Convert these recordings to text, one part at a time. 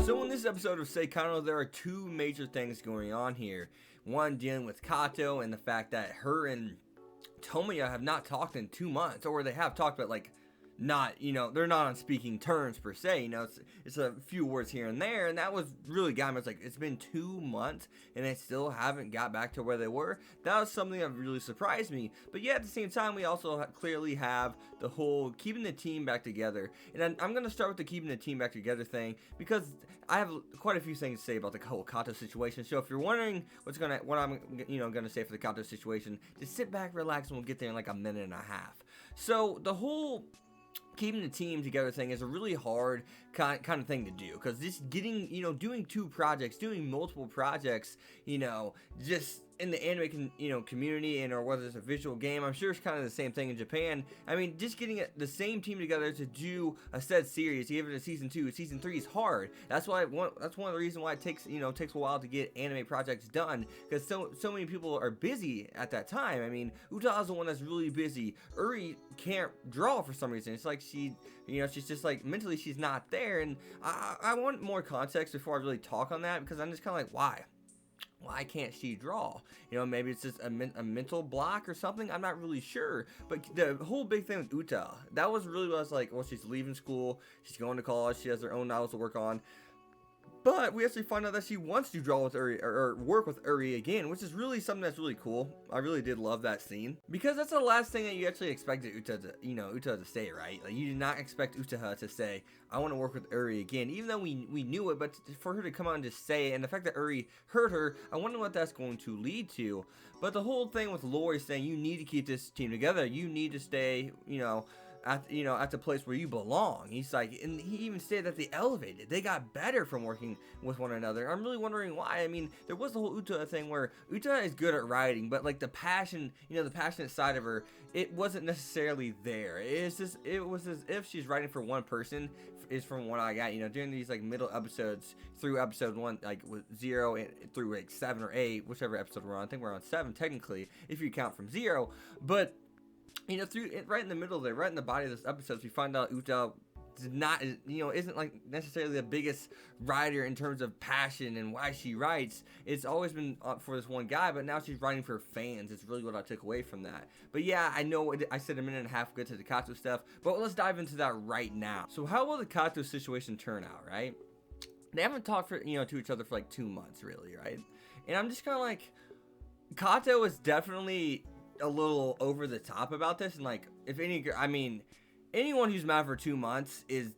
So in this episode of Saekano, there are two major things going on here. One, dealing with Kato and the fact that her and Tomoya have not talked in 2 months, or they have talked, but like not, they're not on speaking terms per se. It's a few words here and there, and that was really got me. It's like, it's been 2 months and they still haven't got back to where they were. That was something that really surprised me. But yeah, at the same time, we also clearly have the whole keeping the team back together. And I'm gonna start with the keeping the team back together thing, because I have quite a few things to say about the whole Kato situation. So if you're wondering what I'm gonna say for the Kato situation, just sit back, relax, and we'll get there in like a minute and a half. So the whole keeping the team together thing is a really hard kind of thing to do, because just getting, doing two projects, doing multiple projects, just in the anime community, and or whether it's a visual game, I'm sure it's kind of the same thing in Japan. I mean, just getting the same team together to do a said series, even in season 2, season 3 is hard. That's one of the reasons why it takes a while to get anime projects done, because so many people are busy at that time. I mean, Uta's the one that's really busy. Uri can't draw for some reason. It's like she's just like mentally she's not there, and I want more context before I really talk on that, because I'm just kind of like, why can't she draw? Maybe it's just a mental block or something. I'm not really sure. But the whole big thing with Uta, that was really what I was like, well, she's leaving school, she's going to college, she has her own novels to work on. But we actually find out that she wants to draw with Uri, or work with Uri again, which is really something that's really cool. I really did love that scene, because that's the last thing that you actually expected Uta to say, right? Like, you did not expect Uta to say, I want to work with Uri again, even though we knew it. But for her to come out and just say it, and the fact that Uri hurt her, I wonder what that's going to lead to. But the whole thing with Lori saying, you need to keep this team together, you need to stay, at the place where you belong. He's like, and he even stated that they elevated. They got better from working with one another. I'm really wondering why. I mean, there was the whole Uta thing where Uta is good at writing, but like the passion, the passionate side of her, it wasn't necessarily there. It was as if she's writing for one person, is from what I got, during these like middle episodes through episode 1, like with 0 and through like 7 or 8, whichever episode we're on. I think we're on 7 technically, if you count from 0, but through right in the middle there, right in the body of this episode, we find out Uta isn't like necessarily the biggest writer in terms of passion and why she writes. It's always been for this one guy, but now she's writing for fans. It's really what I took away from that. But yeah, I know I said a minute and a half good to the Kato stuff, but let's dive into that right now. So how will the Kato situation turn out, right? They haven't talked to each other for like 2 months, really, right? And I'm just kind of like, Kato is definitely a little over the top about this, and like, anyone who's mad for 2 months is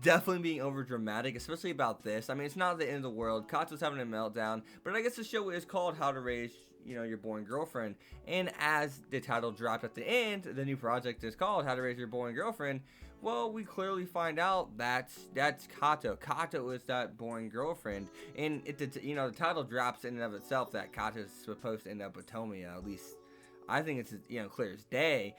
definitely being over dramatic, especially about this. I mean, it's not the end of the world. Kato's having a meltdown, but I guess the show is called How to Raise Your Boring Girlfriend, and as the title dropped at the end, the new project is called How to Raise Your Boring Girlfriend. Well, we clearly find out that's Kato. Kato is that boring girlfriend, and the title drops in and of itself that Kato is supposed to end up with Tomoya. At least I think it's clear as day.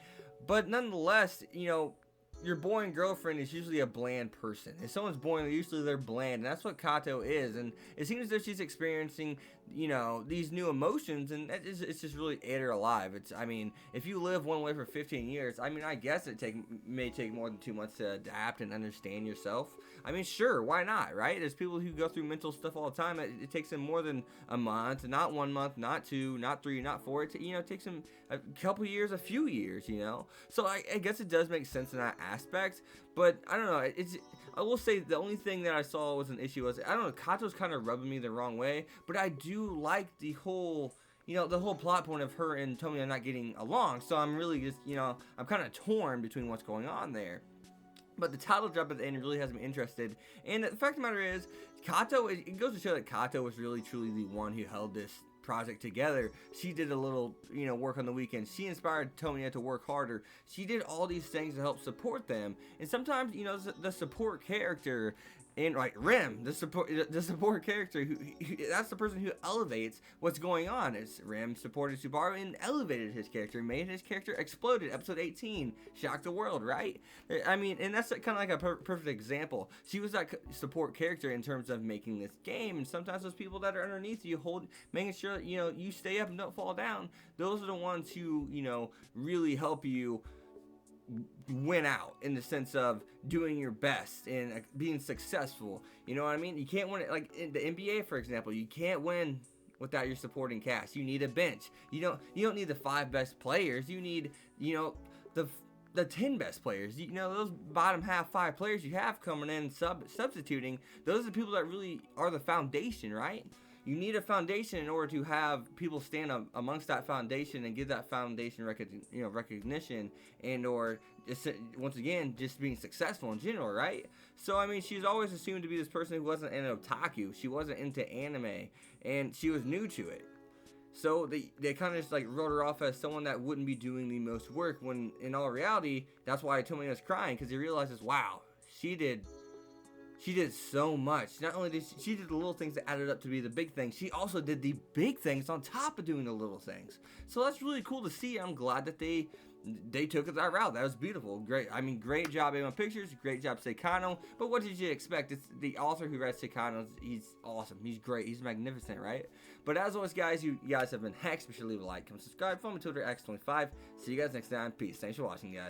But nonetheless, your boring girlfriend is usually a bland person. If someone's boring, usually they're bland, and that's what Kato is. And it seems as though she's experiencing, these new emotions, and it's just really ate her alive. If you live one way for 15 years, I guess it may take more than 2 months to adapt and understand yourself. Sure, why not, right? There's people who go through mental stuff all the time. It takes them more than a month, not 1 month, not 2, not 3, not 4. It takes them a couple years, a few years, So I guess it does make sense in that aspect, but I don't know. I will say the only thing that I saw was an issue was, I don't know, Kato's kind of rubbing me the wrong way, but I do like the whole plot point of her and Tomoya not getting along. So I'm really just, I'm kind of torn between what's going on there. But the title drop at the end really has me interested. And the fact of the matter is, it goes to show that Kato was really truly the one who held this project together. She did a little, work on the weekend. She inspired Tomoya to work harder. She did all these things to help support them. And sometimes, the support character, and like Rem, the support character, that's the person who elevates what's going on. Is Rem supported Subaru and elevated his character, made his character exploded. Episode 18 shocked the world, right? And that's kind of like a perfect example. She was that support character in terms of making this game. And sometimes those people that are underneath you, making sure that, you stay up and don't fall down. Those are the ones who really help you win out in the sense of doing your best and being successful. You know what I mean? You can't win it like in the NBA, for example. You can't win without your supporting cast. You need a bench. You don't need the 5 best players. You need, the 10 best players. Those bottom half 5 players you have coming in substituting, those are the people that really are the foundation, right? You need a foundation in order to have people stand up amongst that foundation and give that foundation recognition, and or just, once again, just being successful in general, right? So I mean, she's always assumed to be this person who wasn't an otaku. She wasn't into anime, and she was new to it. So they kind of just like wrote her off as someone that wouldn't be doing the most work, when in all reality, that's why Tomoya was crying, because he realizes, wow, she did so much. Not only did she did the little things that added up to be the big things, she also did the big things on top of doing the little things. So that's really cool to see. I'm glad that they took it that route. That was beautiful. Great. I mean, great job, A1 Pictures. Great job, Saekano. But what did you expect? It's the author who writes Saekano. He's awesome. He's great. He's magnificent, right? But as always, guys, you guys have been hexed. Be sure to leave a like, comment, subscribe. Follow me on Twitter, X25. See you guys next time. Peace. Thanks for watching, guys.